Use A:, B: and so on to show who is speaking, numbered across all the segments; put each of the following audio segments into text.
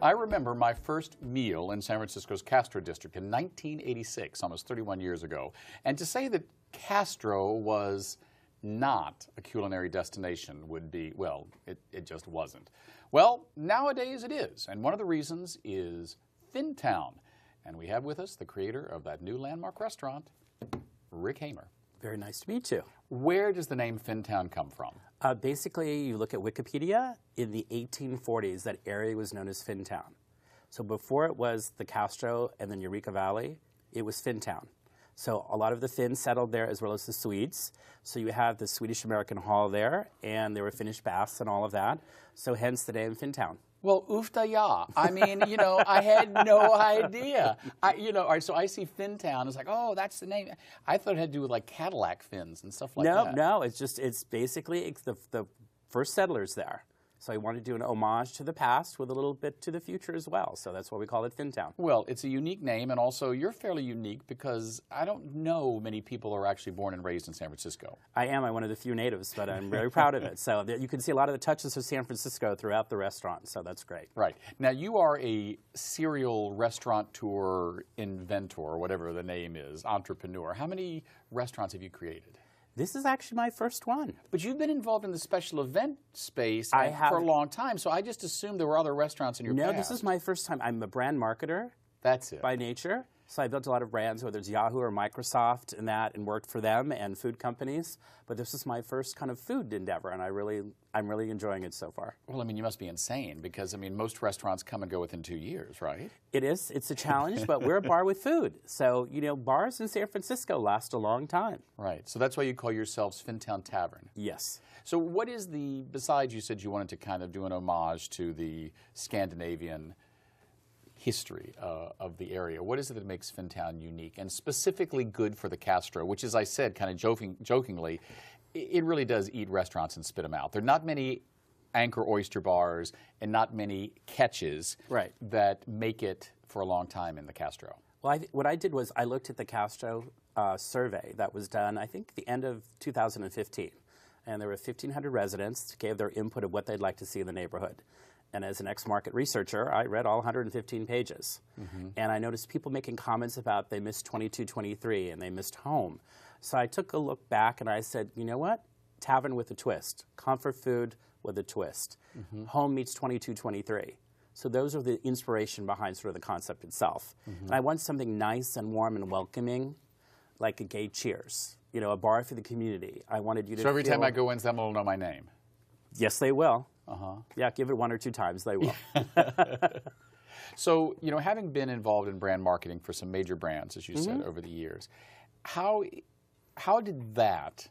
A: I remember my first meal in San Francisco's Castro district in 1986, almost 31 years ago. And to say that Castro was not a culinary destination would be, well, it just wasn't. Well, nowadays it is, and one of the reasons is Fintown. And we have with us the creator of that new landmark restaurant, Rick Hamer.
B: Very nice to meet you.
A: Where does the name Fintown come from?
B: Basically, you look at Wikipedia, in the 1840s, that area was known as Fintown. So before it was the Castro and then Eureka Valley, it was Fintown. So a lot of the Finns settled there as well as the Swedes. So you have the Swedish-American Hall there, and there were Finnish baths and all of that. So hence the name Fintown.
A: Well, oofta ya. I mean, you know, I had no idea. So I see Fintown. It's like, oh, that's the name. I thought it had to do with like Cadillac fins and stuff like that.
B: No, it's basically the first settlers there. So I wanted to do an homage to the past with a little bit to the future as well. So that's why we call it Fintown.
A: Well, it's a unique name, and also you're fairly unique because I don't know many people who are actually born and raised in San Francisco.
B: I am. I'm one of the few natives, but I'm very proud of it. So you can see a lot of the touches of San Francisco throughout the restaurant, so that's great.
A: Right. Now, you are a serial restaurateur, inventor, whatever the name is, entrepreneur. How many restaurants have you created?
B: This is actually my first one.
A: But you've been involved in the special event space for a long time, so I just assumed there were other restaurants in your past.
B: No, this is my first time. I'm a brand marketer.
A: That's it.
B: By nature. So I built a lot of brands, whether it's Yahoo or Microsoft and worked for them and food companies. But this is my first kind of food endeavor, and I'm really enjoying it so far.
A: Well, I mean, you must be insane because, I mean, most restaurants come and go within 2 years, right?
B: It is. It's a challenge, but we're a bar with food. So, you know, bars in San Francisco last a long time.
A: Right. So that's why you call yourselves Fintown Tavern.
B: Yes.
A: So what is besides you said you wanted to kind of do an homage to the Scandinavian history of the area. What is it that makes Fintown unique and specifically good for the Castro, which, as I said, kind of jokingly, it really does eat restaurants and spit them out. There are not many anchor oyster bars and not many catches that make it for a long time in the Castro.
B: Well, what I did was I looked at the Castro survey that was done, I think, the end of 2015. And there were 1,500 residents gave their input of what they'd like to see in the neighborhood. And as an ex-market researcher, I read all 115 pages. And I noticed people making comments about they missed 2223 and they missed home. So I took a look back and I said, you know what? Tavern with a twist. Comfort food with a twist. Home meets 2223. So those are the inspiration behind sort of the concept itself. And I want something nice and warm and welcoming, like a gay Cheers. You know, a bar for the community. I wanted you to
A: So every time I go in, someone will know my name?
B: Yes, they will. Yeah, give it 1 or 2 times, they will.
A: So, you know, having been involved in brand marketing for some major brands, as you said, over the years, how did that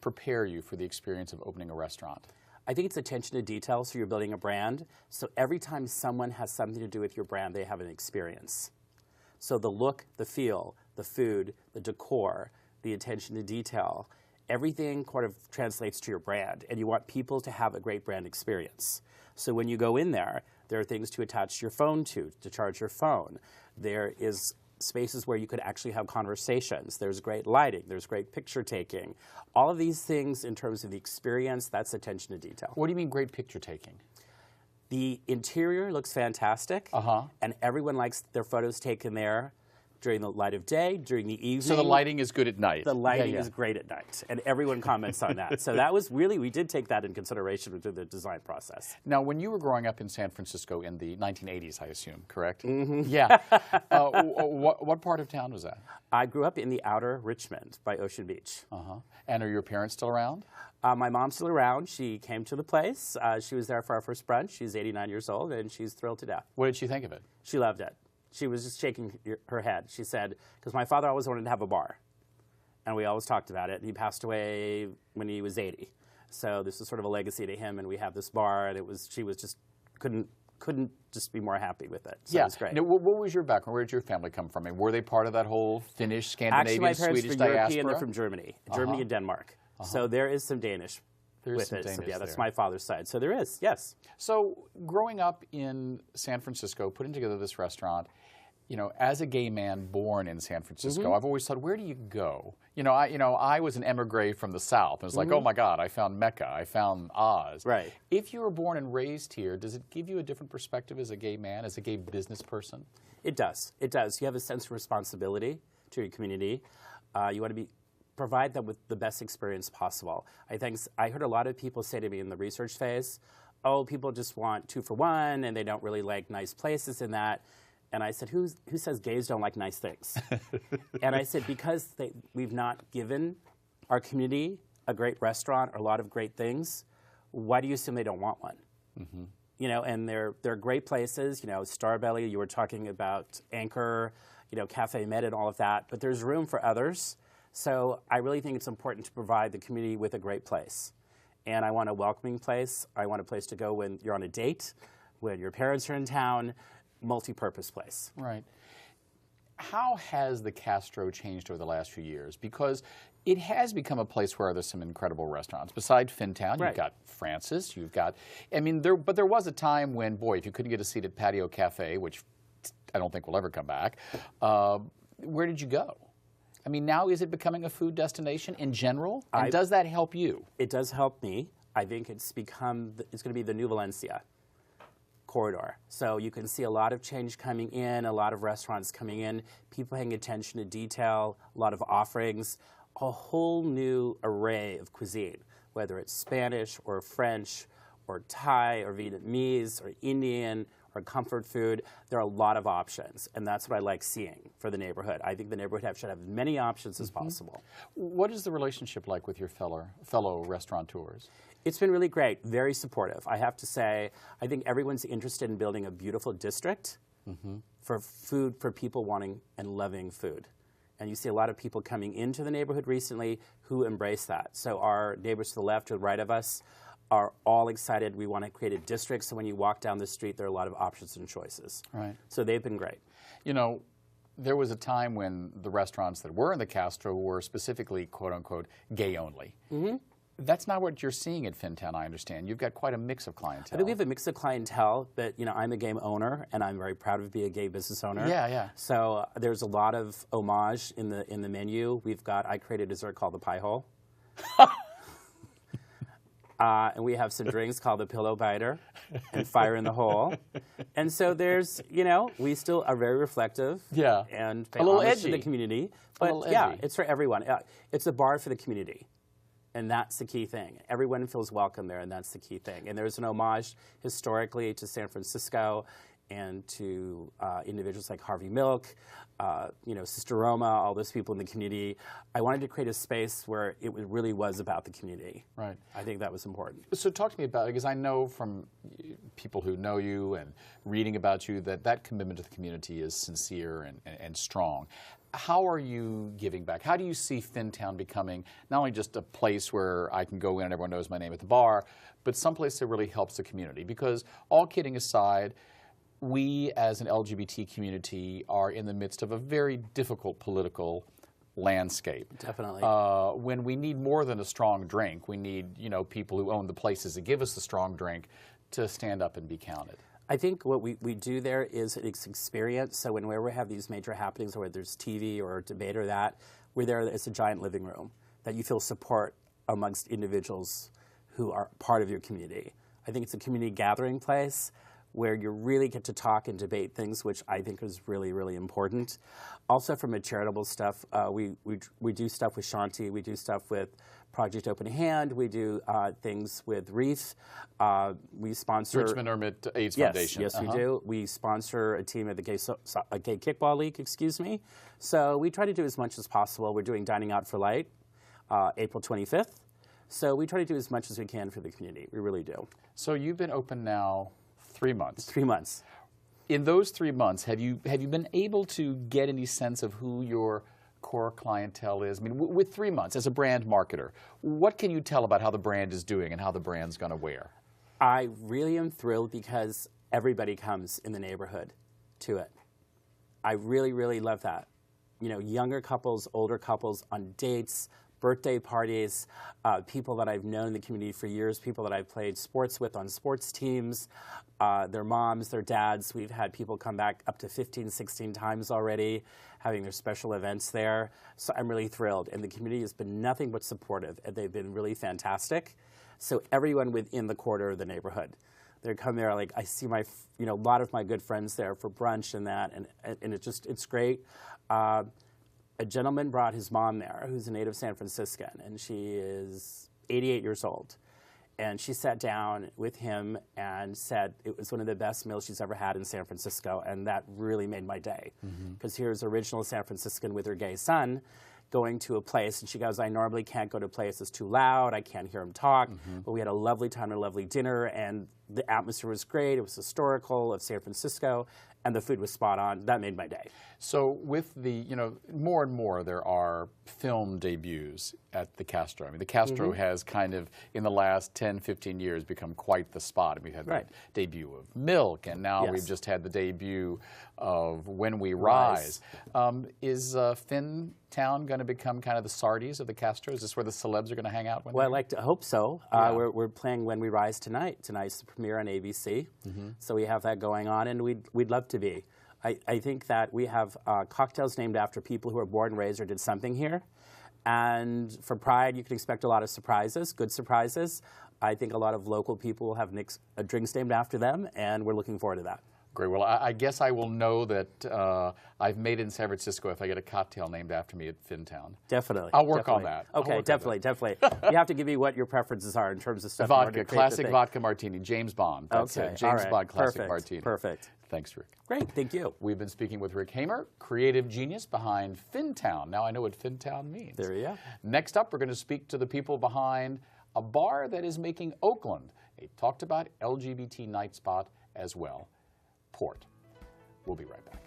A: prepare you for the experience of opening a restaurant?
B: I think it's attention to detail, so you're building a brand. So every time someone has something to do with your brand, they have an experience. So the look, the feel, the food, the decor, the attention to detail, everything kind of translates to your brand, and you want people to have a great brand experience. So when you go in there are things to attach your phone to charge your phone. There is spaces where you could actually have conversations. There's great lighting. There's great picture taking. All of these things in terms of the experience, that's attention to detail.
A: What do you mean great picture taking?
B: The interior looks fantastic, and everyone likes their photos taken there during the light of day, during the evening.
A: So the lighting is good at night.
B: The lighting is great at night, and everyone comments on that. So that was really, we did take that in consideration through the design process.
A: Now, when you were growing up in San Francisco in the 1980s, I assume, correct? Yeah. What part of town was that?
B: I grew up in the outer Richmond by Ocean Beach.
A: And are your parents still around?
B: My mom's still around. She came to the place. She was there for our first brunch. She's 89 years old, and she's thrilled to death.
A: What did she think of it?
B: She loved it. She was just shaking her head. She said, because my father always wanted to have a bar, and we always talked about it. He passed away when he was 80. So this is sort of a legacy to him, and we have this bar, and she was just couldn't just be more happy with it. So it was great.
A: Now, what was your background? Where did your family come from? And were they part of that whole Finnish, Scandinavian,
B: Actually, my parents
A: Swedish
B: were
A: diaspora?
B: European. They're from Germany, Germany and Denmark. So there is some Danish.
A: There's some Danish
B: So, yeah, that's
A: there.
B: my father's side. So there is, yes.
A: So growing up in San Francisco, putting together this restaurant, You know, as a gay man born in San Francisco, I've always thought, where do you go? I was an emigre from the South. It was like, oh my God, I found Mecca, I found Oz.
B: Right.
A: If you were born and raised here, does it give you a different perspective as a gay man, as a gay business person?
B: It does. It does. You have a sense of responsibility to your community. You want to provide them with the best experience possible. I heard a lot of people say to me in the research phase, oh, people just want 2 for 1 and they don't really like nice places in that. And I said, who says gays don't like nice things? And I said, because we've not given our community a great restaurant or a lot of great things, why do you assume they don't want one? You know, and they're great places. You know, Starbelly, you were talking about Anchor, you know, Cafe Med and all of that, but there's room for others. So I really think it's important to provide the community with a great place. And I want a welcoming place. I want a place to go when you're on a date, when your parents are in town, multi-purpose place.
A: Right. How has the Castro changed over the last few years? Because it has become a place where there's some incredible restaurants. Besides Fintown,
B: Right.
A: you've got Francis, you've got, but there was a time when, boy, if you couldn't get a seat at Patio Cafe, which I don't think will ever come back, where did you go? I mean, now is it becoming a food destination in general? And does that help you?
B: It does help me. I think it's going to be the new Valencia corridor. So you can see a lot of change coming in, a lot of restaurants coming in, people paying attention to detail, a lot of offerings, a whole new array of cuisine, whether it's Spanish or French or Thai or Vietnamese or Indian or comfort food. There are a lot of options, and that's what I like seeing for the neighborhood. I think the neighborhood should have as many options as possible.
A: What is the relationship like with your fellow restaurateurs?
B: It's been really great, very supportive. I have to say, I think everyone's interested in building a beautiful district for food, for people wanting and loving food. And you see a lot of people coming into the neighborhood recently who embrace that. So our neighbors to the left or right of us are all excited. We want to create a district, so when you walk down the street, there are a lot of options and choices.
A: Right.
B: So they've been great.
A: You know, there was a time when the restaurants that were in the Castro were specifically, quote-unquote, gay only. That's not what you're seeing at Fintown, I understand. You've got quite a mix of clientele.
B: I think we have a mix of clientele, but you know, I'm a game owner, and I'm very proud of being a gay business owner.
A: Yeah, yeah.
B: So there's a lot of homage in the menu. I created a dessert called the Pie Hole. And we have some drinks called the Pillow Biter and Fire in the Hole. And so there's, you know, we still are very reflective.
A: Yeah.
B: And pay
A: A little
B: homage to
A: edgy.
B: the community.
A: A little
B: But yeah,
A: edgy.
B: it's for everyone. It's a bar for the community. And that's the key thing. Everyone feels welcome there, and that's the key thing. And there's an homage historically to San Francisco and to individuals like Harvey Milk, you know, Sister Roma, all those people in the community. I wanted to create a space where it really was about the community.
A: Right.
B: I think that was important.
A: So talk to me about it, because I know from people who know you and reading about you that commitment to the community is sincere and strong. How are you giving back? How do you see Fintown becoming not only just a place where I can go in and everyone knows my name at the bar, but someplace that really helps the community? Because all kidding aside, we as an LGBT community are in the midst of a very difficult political landscape.
B: Definitely.
A: When we need more than a strong drink, we need, you know, people who own the places that give us the strong drink to stand up and be counted.
B: I think what we do there is it's experience. So whenever we have these major happenings, whether there's TV or debate or that, we're there, it's a giant living room that you feel support amongst individuals who are part of your community. I think it's a community gathering place where you really get to talk and debate things, which I think is really, really important. Also from a charitable stuff, we do stuff with Shanti, we do stuff with Project Open Hand, we do things with Reef, we sponsor...
A: Richmond Ermit AIDS
B: yes,
A: Foundation.
B: Yes, we do. We sponsor a team at the Gay Kickball League, excuse me. So we try to do as much as possible. We're doing Dining Out for Light, April 25th. So we try to do as much as we can for the community. We really do.
A: So you've been open now 3 months.
B: 3 months.
A: In those 3 months, have you been able to get any sense of who your core clientele is? I mean, with 3 months as a brand marketer, what can you tell about how the brand is doing and how the brand's going to wear?
B: I really am thrilled because everybody comes in the neighborhood to it. I really, really love that. You know, younger couples, older couples on dates, birthday parties, people that I've known in the community for years, people that I've played sports with on sports teams, their moms, their dads. We've had people come back up to 15, 16 times already, having their special events there. So I'm really thrilled. And the community has been nothing but supportive, and they've been really fantastic. So everyone within the quarter of the neighborhood, they come there, like, I see my, a lot of my good friends there for brunch and that, and it's great. A gentleman brought his mom there, who's a native San Franciscan, and she is 88 years old. And she sat down with him and said it was one of the best meals she's ever had in San Francisco, and that really made my day. Because here's original San Franciscan with her gay son going to a place, and she goes, I normally can't go to a place that's too loud, I can't hear him talk, but we had a lovely time, a lovely dinner, and the atmosphere was great, it was historical of San Francisco, and the food was spot on. That made my day.
A: So with the, more and more there are film debuts at the Castro. I mean, the Castro has kind of, in the last 10, 15 years, become quite the spot. I mean, we had the debut of Milk, and now we've just had the debut of When We Rise. Is Finntown going to become kind of the Sardi's of the Castro? Is this where the celebs are going to hang out? When
B: well, I like to hope so. We're playing When We Rise tonight. Tonight's the premiere on ABC, so we have that going on, and we'd love to be. I think that we have cocktails named after people who were born and raised or did something here. And for Pride, you can expect a lot of surprises, good surprises. I think a lot of local people will have drinks named after them, and we're looking forward to that.
A: Great. Well, I guess I will know that I've made it in San Francisco if I get a cocktail named after me at Finntown.
B: Definitely.
A: I'll work on that.
B: Okay, definitely. You have to give me what your preferences are in terms of stuff.
A: Vodka, classic vodka martini, James Bond. That's it. James Bond classic martini.
B: Perfect.
A: Thanks, Rick.
B: Great, thank you.
A: We've been speaking with Rick Hamer, creative genius behind Finntown. Now I know what Finntown means.
B: There you go.
A: Next up, we're going to speak to the people behind a bar that is making Oakland a talked about LGBT night spot as well, Port. We'll be right back.